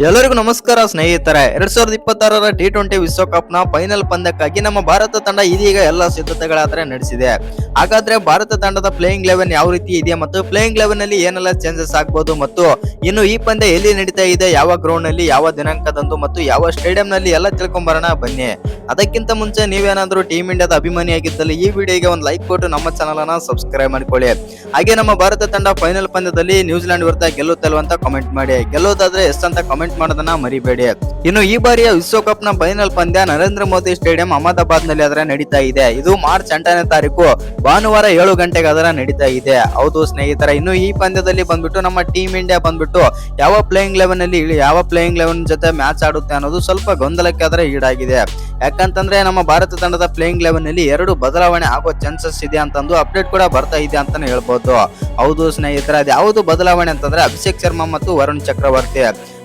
ಎಲ್ಲರಿಗೂ ನಮಸ್ಕಾರ ಸ್ನೇಹಿತರೆ. 2026ರ T20 ವಿಶ್ವಕಪ್ ನ ಫೈನಲ್ ಪಂದ್ಯಕ್ಕಾಗಿ ನಮ್ಮ ಭಾರತ ತಂಡ ಇದೀಗ ಎಲ್ಲ ಸಿದ್ಧತೆಗಳಾದ್ರೆ ನಡೆಸಿದೆ. ಹಾಗಾದ್ರೆ ಭಾರತ ತಂಡದ ಪ್ಲೇಯಿಂಗ್ 11 ಯಾವ ರೀತಿ ಇದೆ ಮತ್ತು ಪ್ಲೇಯಿಂಗ್ 11 ನಲ್ಲಿ ಏನೆಲ್ಲ ಚೇಂಜಸ್ ಆಗ್ಬಹುದು ಮತ್ತು ಇನ್ನು ಈ ಪಂದ್ಯ ಎಲ್ಲಿ ನಡೀತಾ ಇದೆ, ಯಾವ ಗ್ರೌಂಡ್ ನಲ್ಲಿ, ಯಾವ ದಿನಾಂಕದಂದು ಮತ್ತು ಯಾವ ಸ್ಟೇಡಿಯಂ ನಲ್ಲಿ ಎಲ್ಲ ತಿಳ್ಕೊಂಬರೋಣ ಬನ್ನಿ. ಅದಕ್ಕಿಂತ ಮುಂಚೆ ನೀವೇನಾದ್ರೂ ಟೀಮ್ ಇಂಡಿಯಾದ ಅಭಿಮಾನಿಯಾಗಿದ್ದಲ್ಲಿ ಈ ವಿಡಿಯೋಗೆ ಒಂದು ಲೈಕ್ ಕೊಟ್ಟು ನಮ್ಮ ಚಾನಲ್ ಅನ್ನ ಸಬ್ಸ್ಕ್ರೈಬ್ ಮಾಡ್ಕೊಳ್ಳಿ. ಹಾಗೆ ನಮ್ಮ ಭಾರತ ತಂಡ ಫೈನಲ್ ಪಂದ್ಯದಲ್ಲಿ ನ್ಯೂಜಿಲೆಂಡ್ ವಿರುದ್ಧ ಗೆಲ್ಲುತ್ತಲ್ವ ಅಂತ ಕಮೆಂಟ್ ಮಾಡಿ. ಗೆಲ್ಲೋದಾದ್ರೆ ಎಷ್ಟಂತ ಕಮೆಂಟ್ ಮಾಡೋದನ್ನ ಮರಿಬೇಡಿ. ಇನ್ನು ಈ ಬಾರಿಯ ವಿಶ್ವಕಪ್ ನ ಫೈನಲ್ ಪಂದ್ಯ ನರೇಂದ್ರ ಮೋದಿ ಸ್ಟೇಡಿಯಂ ಅಹಮದಾಬಾದ್ ನಲ್ಲಿ ಅದರ ನಡೀತಾ ಇದೆ. ಇದು ಮಾರ್ಚ್ 8ನೇ ತಾರೀಕು ಭಾನುವಾರ 7 ಗಂಟೆಗೆ ಅದರ ನಡೀತಾ ಇದೆ. ಹೌದು ಸ್ನೇಹಿತರೆ, ಇನ್ನು ಈ ಪಂದ್ಯದಲ್ಲಿ ಬಂದ್ಬಿಟ್ಟು ನಮ್ಮ ಟೀಮ್ ಇಂಡಿಯಾ ಬಂದ್ಬಿಟ್ಟು ಯಾವ ಪ್ಲೇಯಿಂಗ್ 11 ನಲ್ಲಿ ಯಾವ ಪ್ಲೇಯಿಂಗ್ 11 ಜೊತೆ ಮ್ಯಾಚ್ ಆಡುತ್ತೆ ಅನ್ನೋದು ಸ್ವಲ್ಪ ಗೊಂದಲಕ್ಕೆ ಅದರ ಈಡಾಗಿದೆ. ಯಾಕಂತಂದ್ರೆ ನಮ್ಮ ಭಾರತ ತಂಡದ ಪ್ಲೇಯಿಂಗ್ 11 ನಲ್ಲಿ 2 ಬದಲಾವಣೆ ಆಗೋ ಚಾನ್ಸಸ್ ಇದೆ ಅಂತಂದು ಅಪ್ಡೇಟ್ ಕೂಡ ಬರ್ತಾ ಇದೆ ಅಂತಾನೆ ಹೇಳ್ಬೋದು. ಹೌದು ಸ್ನೇಹಿತರೆ, ಅದು ಯಾವುದು ಬದಲಾವಣೆ ಅಂತಂದ್ರೆ ಅಭಿಷೇಕ್ ಶರ್ಮಾ ಮತ್ತು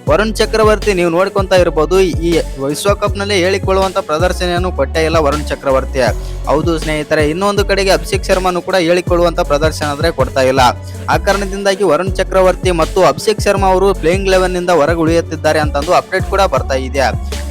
ವರುಣ್ ಚಕ್ರವರ್ತಿ ನೀವು ನೋಡ್ಕೊಂತ ಇರಬಹುದು. ಈ ವಿಶ್ವಕಪ್ ನಲ್ಲಿ ಹೇಳಿಕೊಳ್ಳುವಂತ ಪ್ರದರ್ಶನೆಯನ್ನು ಕೊಟ್ಟೇ ಇಲ್ಲ ವರುಣ್ ಚಕ್ರವರ್ತಿ. ಹೌದು ಸ್ನೇಹಿತರೆ, ಇನ್ನೊಂದು ಕಡೆಗೆ ಅಭಿಷೇಕ್ ಶರ್ಮಾನು ಕೂಡ ಹೇಳಿಕೊಳ್ಳುವಂತ ಪ್ರದರ್ಶನ ಆದ್ರೆ ಕೊಡ್ತಾ ಇಲ್ಲ. ಆ ಕಾರಣದಿಂದಾಗಿ ವರುಣ್ ಚಕ್ರವರ್ತಿ ಮತ್ತು ಅಭಿಷೇಕ್ ಶರ್ಮಾ ಅವರು ಪ್ಲೇಯಿಂಗ್ 11 ನಿಂದ ಹೊರಗೆ ಉಳಿಯುತ್ತಿದ್ದಾರೆ ಅಂತಂದು ಅಪ್ಡೇಟ್ ಕೂಡ ಬರ್ತಾ ಇದೆ.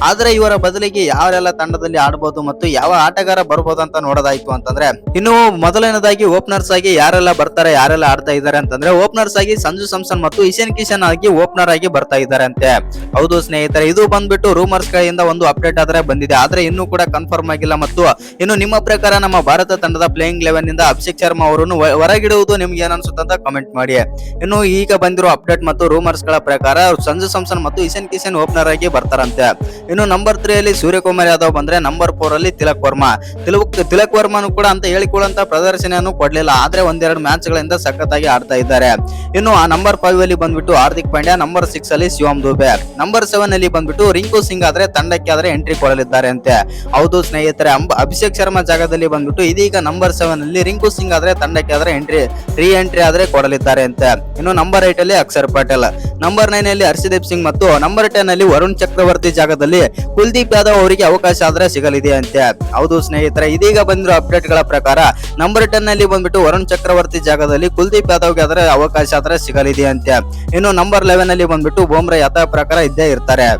ಆದ್ರೆ ಇವರ ಬದಲಿಗೆ ಯಾರೆಲ್ಲ ತಂಡದಲ್ಲಿ ಆಡಬಹುದು ಮತ್ತು ಯಾವ ಆಟಗಾರ ಬರ್ಬೋದು ಅಂತ ನೋಡೋದಾಯ್ತು ಅಂತಂದ್ರೆ, ಇನ್ನು ಮೊದಲನೇದಾಗಿ ಓಪನರ್ಸ್ ಆಗಿ ಯಾರೆಲ್ಲ ಬರ್ತಾರೆ, ಯಾರೆಲ್ಲ ಆಡ್ತಾ ಇದ್ದಾರೆ ಅಂತಂದ್ರೆ, ಓಪನರ್ಸ್ ಆಗಿ ಸಂಜು ಸ್ಯಾಮ್ಸನ್ ಮತ್ತು ಇಶಾನ್ ಕಿಶನ್ ಆಗಿ ಓಪನರ್ ಆಗಿ ಬರ್ತಾ ಇದ್ದಾರೆ ಅಂತೆ. ಹೌದು ಸ್ನೇಹಿತರೆ, ಇದು ಬಂದ್ಬಿಟ್ಟು ರೂಮರ್ಸ್ ಗಳಿಂದ ಒಂದು ಅಪ್ಡೇಟ್ ಆದ್ರೆ ಬಂದಿದೆ, ಆದ್ರೆ ಇನ್ನೂ ಕೂಡ ಕನ್ಫರ್ಮ್ ಆಗಿಲ್ಲ. ಮತ್ತು ಇನ್ನು ನಿಮ್ಮ ಪ್ರಕಾರ ನಮ್ಮ ಭಾರತ ತಂಡದ ಪ್ಲೇಯಿಂಗ್ 11 ನಿಂದ ಅಭಿಷೇಕ್ ಶರ್ಮಾ ಅವರನ್ನು ಹೊರಗಿಡುವುದು ನಿಮ್ಗೆ ಏನ್ ಅನ್ಸುತ್ತೆ ಅಂತ ಕಮೆಂಟ್ ಮಾಡಿ. ಇನ್ನು ಈಗ ಬಂದಿರೋ ಅಪ್ಡೇಟ್ ಮತ್ತು ರೂಮರ್ಸ್ ಗಳ ಪ್ರಕಾರ ಸಂಜು ಸ್ಯಾಮ್ಸನ್ ಮತ್ತು ಇಶಾನ್ ಕಿಶನ್ ಓಪನರ್ ಆಗಿ ಬರ್ತಾರಂತೆ. ಇನ್ನು ನಂಬರ್ 3 ಅಲ್ಲಿ ಸೂರ್ಯಕುಮಾರ್ ಯಾದವ್ ಬಂದ್ರೆ, ನಂಬರ್ 4 ಅಲ್ಲಿ ತಿಲಕ್ ವರ್ಮನು ಕೂಡ ಅಂತ ಹೇಳಿಕೊಳ್ಳುವಂತ ಪ್ರದರ್ಶನವನ್ನು ಕೊಡ್ಲಿಲ್ಲ, ಆದ್ರೆ ಒಂದೆರಡು ಮ್ಯಾಚ್ ಗಳಿಂದ ಸಖತ್ತಾಗಿ ಆಡ್ತಾ ಇದ್ದಾರೆ. ಇನ್ನು ಆ ನಂಬರ್ 5 ಅಲ್ಲಿ ಬಂದ್ಬಿಟ್ಟು ಹಾರ್ದಿಕ್ ಪಾಂಡ್ಯ, ನಂಬರ್ 6 ಅಲ್ಲಿ ಶಿವಮ್ ದುಬೆ, ನಂಬರ್ 7 ಅಲ್ಲಿ ಬಂದ್ಬಿಟ್ಟು ರಿಂಕು ಸಿಂಗ್ ಆದ್ರೆ ತಂಡಕ್ಕೆ ಆದ್ರೆ ಎಂಟ್ರಿ ಕೊಡಲಿದ್ದಾರೆ ಅಂತೆ. ಹೌದು ಸ್ನೇಹಿತರೆ, ಅಭಿಷೇಕ್ ಶರ್ಮಾ ಜಾಗದಲ್ಲಿ ಬಂದ್ಬಿಟ್ಟು ಇದೀಗ ನಂಬರ್ 7 ಅಲ್ಲಿ ರಿಂಕು ಸಿಂಗ್ ಆದ್ರೆ ತಂಡಕ್ಕೆ ಆದ್ರೆ ರೀ ಎಂಟ್ರಿ ಆದ್ರೆ ಕೊಡಲಿದ್ದಾರೆ ಅಂತೆ. ಇನ್ನು ನಂಬರ್ 8 ಅಲ್ಲಿ ಅಕ್ಷರ್ ಪಟೇಲ್, ನಂಬರ್ 9 ಅಲ್ಲಿ ಹರ್ಷದೀಪ್ ಸಿಂಗ್ ಮತ್ತು ನಂಬರ್ 10 ಅಲ್ಲಿ ವರುಣ್ ಚಕ್ರವರ್ತಿ ಜಾಗದಲ್ಲಿ ಕುಲ್ದೀಪ್ ಯಾದವ್ ಅವರಿಗೆ ಅವಕಾಶ ಆದ್ರೆ ಸಿಗಲಿದೆ ಅಂತೆ. ಹೌದು ಸ್ನೇಹಿತರೆ, ಇದೀಗ ಬಂದಿರೋ ಅಪ್ಡೇಟ್ ಗಳ ಪ್ರಕಾರ ನಂಬರ್ 10 ಅಲ್ಲಿ ಬಂದ್ಬಿಟ್ಟು ವರುಣ್ ಚಕ್ರವರ್ತಿ ಜಾಗದಲ್ಲಿ ಕುಲ್ದೀಪ್ ಯಾದವ್ಗೆ ಆದ್ರೆ ಅವಕಾಶ ಆದ್ರೆ ಸಿಗಲಿದೆ ಅಂತೆ. ಇನ್ನು ನಂಬರ್ 11 ಅಲ್ಲಿ ಬಂದ್ಬಿಟ್ಟು ಬೂಮ್ರಾ ಯಥಾ ಪ್ರಕಾರ ಇದ್ದೇ ಇರ್ತಾರೆ.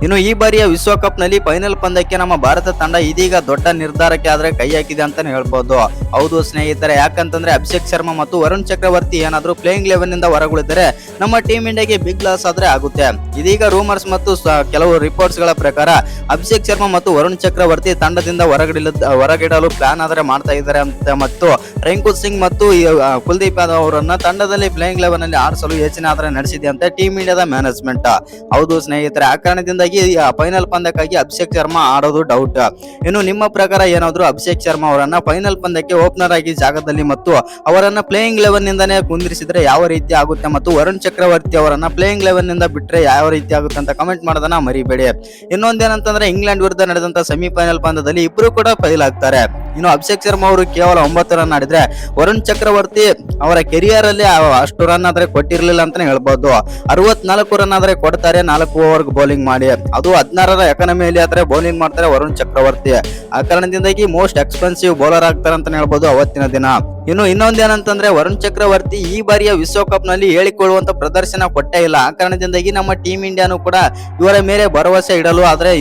ಇನ್ನು ಈ ಬಾರಿಯ ವಿಶ್ವಕಪ್ ನಲ್ಲಿ ಫೈನಲ್ ಪಂದ್ಯಕ್ಕೆ ನಮ್ಮ ಭಾರತ ತಂಡ ಇದೀಗ ದೊಡ್ಡ ನಿರ್ಧಾರಕ್ಕೆ ಆದ್ರೆ ಕೈ ಹಾಕಿದೆ ಅಂತಾನೆ ಹೇಳ್ಬಹುದು. ಹೌದು ಸ್ನೇಹಿತರೆ, ಯಾಕಂತಂದ್ರೆ ಅಭಿಷೇಕ್ ಶರ್ಮಾ ಮತ್ತು ವರುಣ್ ಚಕ್ರವರ್ತಿ ಏನಾದ್ರೂ ಪ್ಲೇಯಿಂಗ್ 11 ನಿಂದ ಹೊರಗುಳಿದರೆ ನಮ್ಮ ಟೀಮ್ ಇಂಡಿಯಾಗೆ ಬಿಗ್ ಲಾಸ್ ಆದ್ರೆ ಆಗುತ್ತೆ. ಇದೀಗ ರೂಮರ್ಸ್ ಮತ್ತು ಕೆಲವು ರಿಪೋರ್ಟ್ಸ್ ಗಳ ಪ್ರಕಾರ ಅಭಿಷೇಕ್ ಶರ್ಮಾ ಮತ್ತು ವರುಣ್ ಚಕ್ರವರ್ತಿ ತಂಡದಿಂದ ಹೊರಗಿಡಲು ಪ್ಲಾನ್ ಆದ್ರೆ ಮಾಡ್ತಾ ಇದ್ದಾರೆ ಅಂತ, ಮತ್ತು ರಿಂಕು ಸಿಂಗ್ ಮತ್ತು ಕುಲ್ದೀಪ್ ಯಾದವ್ ಅವರನ್ನ ತಂಡದಲ್ಲಿ ಪ್ಲೇಯಿಂಗ್ 11 ನಲ್ಲಿ ಆಡಿಸಲು ಯೋಚನೆ ಆದ್ರೆ ನಡೆಸಿದೆ ಅಂತ ಟೀಮ್ ಇಂಡಿಯಾದ ಮ್ಯಾನೇಜ್ಮೆಂಟ್. ಹೌದು ಸ್ನೇಹಿತರೆ, ಆ ಕಾರಣದಿಂದ ಫೈನಲ್ ಪಂದ್ಯಕ್ಕಾಗಿ ಅಭಿಷೇಕ್ ಶರ್ಮಾ ಆಡೋದು ಡೌಟ್. ಇನ್ನು ನಿಮ್ಮ ಪ್ರಕಾರ ಏನಾದ್ರು ಅಭಿಷೇಕ್ ಶರ್ಮಾ ಅವರನ್ನ ಫೈನಲ್ ಪಂದ್ಯಕ್ಕೆ ಓಪನರ್ ಆಗಿ ಜಾಗದಲ್ಲಿ ಮತ್ತು ಅವರನ್ನ ಪ್ಲೇಯಿಂಗ್ 11 ನಿಂದಾನೇ ಕುಂದಿರಿಸಿದ್ರೆ ಯಾವ ರೀತಿ ಆಗುತ್ತೆ ಮತ್ತು ವರುಣ್ ಚಕ್ರವರ್ತಿ ಅವರನ್ನ ಪ್ಲೇಯಿಂಗ್ 11 ನಿಂದ ಬಿಟ್ರೆ ಯಾವ ರೀತಿ ಆಗುತ್ತೆ ಅಂತ ಕಮೆಂಟ್ ಮಾಡೋದನ್ನ ಮರಿಬೇಡಿ. ಇನ್ನೊಂದೇನಂತಂದ್ರೆ, ಇಂಗ್ಲೆಂಡ್ ವಿರುದ್ಧ ನಡೆದಂತ ಸೆಮಿಫೈನಲ್ ಪಂದ್ಯದಲ್ಲಿ ಇಬ್ರು ಕೂಡ ಫೈಲ್ ಆಗ್ತಾರೆ. ಇನ್ನು ಅಭಿಷೇಕ್ ಶರ್ಮಾ ಅವರು ಕೇವಲ 9 ರನ್ ಆಡಿದ್ರೆ ವರುಣ್ ಚಕ್ರವರ್ತಿ ಅವರ ಕೆರಿಯರ್ ಅಲ್ಲಿ ಅಷ್ಟು ರನ್ ಆದ್ರೆ ಕೊಟ್ಟಿರ್ಲಿಲ್ಲ ಅಂತಾನೆ ಹೇಳ್ಬಹುದು. 64 ರನ್ ಆದ್ರೆ ಕೊಡ್ತಾರೆ 4 ಓವರ್ ಬೌಲಿಂಗ್ ಮಾಡಿ, ಅದು 16ರ ಎಕಾನಮಿಯಲ್ಲಿ ಆದ್ರೆ ಬೌಲಿಂಗ್ ಮಾಡ್ತಾರೆ ವರುಣ್ ಚಕ್ರವರ್ತಿ. ಆ ಕಾರಣದಿಂದಾಗಿ ಮೋಸ್ಟ್ ಎಕ್ಸ್ಪೆನ್ಸಿವ್ ಬೌಲರ್ ಆಗ್ತಾರೆ ಅಂತಾನೆ ಹೇಳ್ಬಹುದು ಅವತ್ತಿನ ದಿನ. ಇನ್ನು ಇನ್ನೊಂದೇನಂತಂದ್ರೆ, ವರುಣ್ ಚಕ್ರವರ್ತಿ ಈ ಬಾರಿಯ ವಿಶ್ವಕಪ್ ನಲ್ಲಿ ಹೇಳಿಕೊಳ್ಳುವಂತ ಪ್ರದರ್ಶನ ಕೊಟ್ಟೇ ಇಲ್ಲ. ಆ ಕಾರಣದಿಂದಾಗಿ ನಮ್ಮ ಟೀಮ್ ಇಂಡಿಯಾನು ಕೂಡ ಇವರ ಮೇಲೆ ಭರವಸೆ ಇಡಲು ಆದ್ರೆ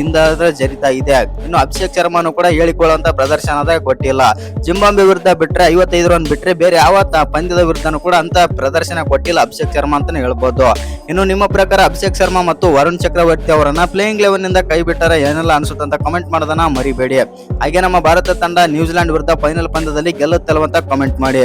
ಜರಿತಾ ಇದೆ. ಇನ್ನು ಅಭಿಷೇಕ್ ಶರ್ಮಾನು ಕೂಡ ಹೇಳಿಕೊಳ್ಳುವಂತ ಪ್ರದರ್ಶನ ಆದ್ರೆ ಕೊಟ್ಟಿಲ್ಲ. ಜಿಂಬಾಬ್ವೆ ವಿರುದ್ಧ ಬಿಟ್ರೆ 55 ರನ್ ಬಿಟ್ರೆ ಬೇರೆ ಯಾವ ಪಂದ್ಯದ ವಿರುದ್ಧನೂ ಕೂಡ ಅಂತ ಪ್ರದರ್ಶನ ಕೊಟ್ಟಿಲ್ಲ ಅಭಿಷೇಕ್ ಶರ್ಮಾ ಅಂತಾನೆ ಹೇಳ್ಬಹುದು. ಇನ್ನು ನಿಮ್ಮ ಪ್ರಕಾರ ಅಭಿಷೇಕ್ ಶರ್ಮಾ ಮತ್ತು ವರುಣ್ ಚಕ್ರವರ್ತಿ ಅವರನ್ನ ಪ್ಲೇಯಿಂಗ್ 11 ನಿಂದ ಕೈ ಬಿಟ್ಟರೆ ಏನೆಲ್ಲ ಅನ್ಸುತ್ತೆ ಅಂತ ಕಮೆಂಟ್ ಮಾಡೋದನ್ನ ಮರಿಬೇಡಿ. ಹಾಗೆ ನಮ್ಮ ಭಾರತ ತಂಡ ನ್ಯೂಜಿಲೆಂಡ್ ವಿರುದ್ಧ ಫೈನಲ್ ಪಂದ್ಯದಲ್ಲಿ ಗೆಲ್ಲುತ್ತಲ್ವ ಅಂತ ಕಮೆಂಟ್ ಮಾಡಿ.